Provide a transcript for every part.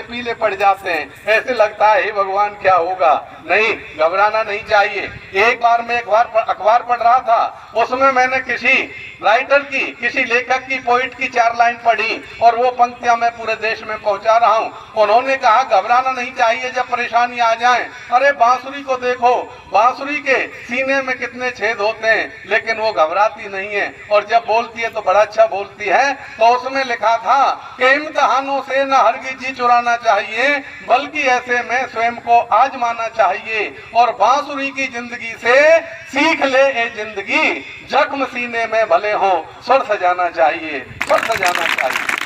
पीले पड़ जाते हैं, ऐसे लगता है हे भगवान क्या होगा। नहीं, घबराना नहीं चाहिए। एक बार मैं अखबार पढ़ रहा था, उसमें मैंने किसी राइटर की, किसी लेखक की, पोइट की 4 लाइन पढ़ी और वो पंक्तियां मैं पूरे देश में पहुंचा रहा हूं। उन्होंने कहा घबराना नहीं चाहिए जब परेशानी आ जाए। अरे बांसुरी को देखो, बांसुरी के सीने में कितने छेद होते हैं, लेकिन वो घबराती नहीं है और जब बोलती है तो बड़ा अच्छा बोलती है। तो उसमें लिखा था कि इम्तिहानों से न हरगिज जी चुराना चाहिए, बल्कि ऐसे में स्वयं को आजमाना चाहिए और बांसुरी की जिंदगी से सीख ले ये जिंदगी, जख्म सीने में भले हो स्वर सजाना चाहिए, स्वर सजाना चाहिए।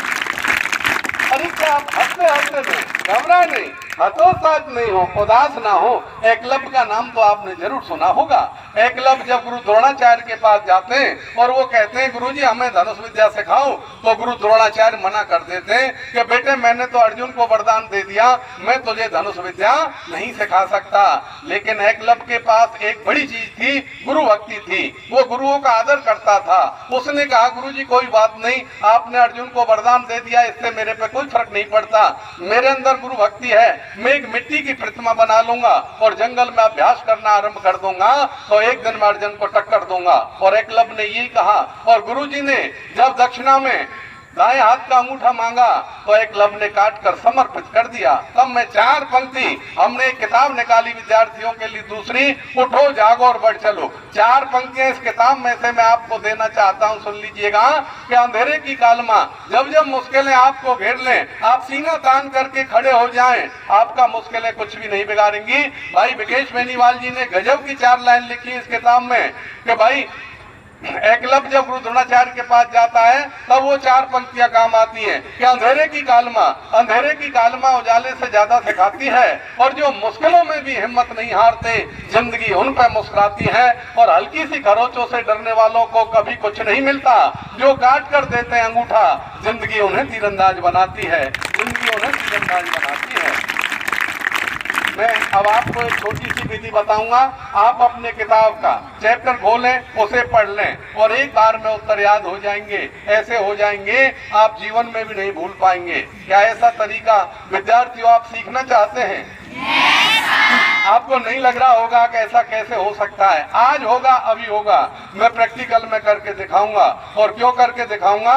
अरे क्या आप हंसते हंसते नहीं, घबराए नहीं, हतोत्साहित नहीं हो, उदास ना हो। एकलव्य का नाम तो आपने जरूर सुना होगा। एकलव्य जब गुरु द्रोणाचार्य के पास जाते हैं और वो कहते हैं गुरुजी हमें धनुष विद्या सिखाओ, तो गुरु द्रोणाचार्य मना कर देते हैं कि बेटे मैंने तो अर्जुन को वरदान दे दिया, मैं तुझे धनुष विद्या नहीं सिखा सकता। लेकिन एकलव्य के पास एक बड़ी चीज थी, गुरु भक्ति थी। वो गुरुओं का आदर करता था। उसने कहा गुरुजी कोई बात नहीं, आपने अर्जुन को वरदान दे दिया, इससे मेरे पे कोई फर्क नहीं पड़ता। मेरे अंदर गुरु भक्ति है, मैं एक मिट्टी की प्रतिमा बना लूंगा और जंगल में अभ्यास करना आरंभ कर दूंगा, तो एक दिन मैं अर्जुन को टक्कर दूंगा। और एकलव्य ने यही कहा। और गुरुजी ने जब दक्षिणा में दाएं हाथ का अंगूठा मांगा तो एकलव्य ने काट कर समर्पित कर दिया। तब मैं 4 पंक्ति, हमने एक किताब निकाली विद्यार्थियों के लिए, दूसरी उठो जागो और बढ़ चलो। 4 पंक्तियां इस किताब में से मैं आपको देना चाहता हूं, सुन लीजिएगा कि अंधेरे की कालमा जब जब मुश्किलें आपको घेर लें, आप सीना तान करके खड़े हो जाएं, आपका मुश्किलें कुछ भी नहीं बिगाड़ेंगी। भाई विकेश बेनीवाल जी ने गजब की 4 लाइन लिखी इस किताब में कि भाई एकलव्य जब गुरु द्रोणाचार्य के पास जाता है तब वो 4 पंक्तियां काम आती हैं कि अंधेरे की कालमा उजाले से ज्यादा सिखाती है, और जो मुश्किलों में भी हिम्मत नहीं हारते जिंदगी उन पर मुस्कुराती है, और हल्की सी खरोचों से डरने वालों को कभी कुछ नहीं मिलता, जो काट कर देते हैं अंगूठा जिंदगी उन्हें तीरंदाज बनाती है, जिंदगी उन्हें तीरंदाज बनाती है। मैं अब आपको एक छोटी सी विधि बताऊंगा। आप अपने किताब का चैप्टर खोलें, उसे पढ़ लें और एक बार में उत्तर याद हो जाएंगे। ऐसे हो जाएंगे आप जीवन में भी नहीं भूल पाएंगे। क्या ऐसा तरीका विद्यार्थियों आप सीखना चाहते हैं? आपको नहीं लग रहा होगा कि ऐसा कैसे हो सकता है? आज होगा, अभी होगा। मैं प्रैक्टिकल में करके दिखाऊंगा। और क्यों करके दिखाऊंगा?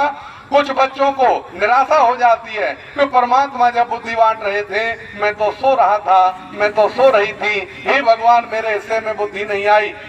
कुछ बच्चों को निराशा हो जाती है कि परमात्मा जब बुद्धि बांट रहे थे मैं तो सो रहा था, मैं तो सो रही थी, हे भगवान मेरे हिस्से में बुद्धि नहीं आई।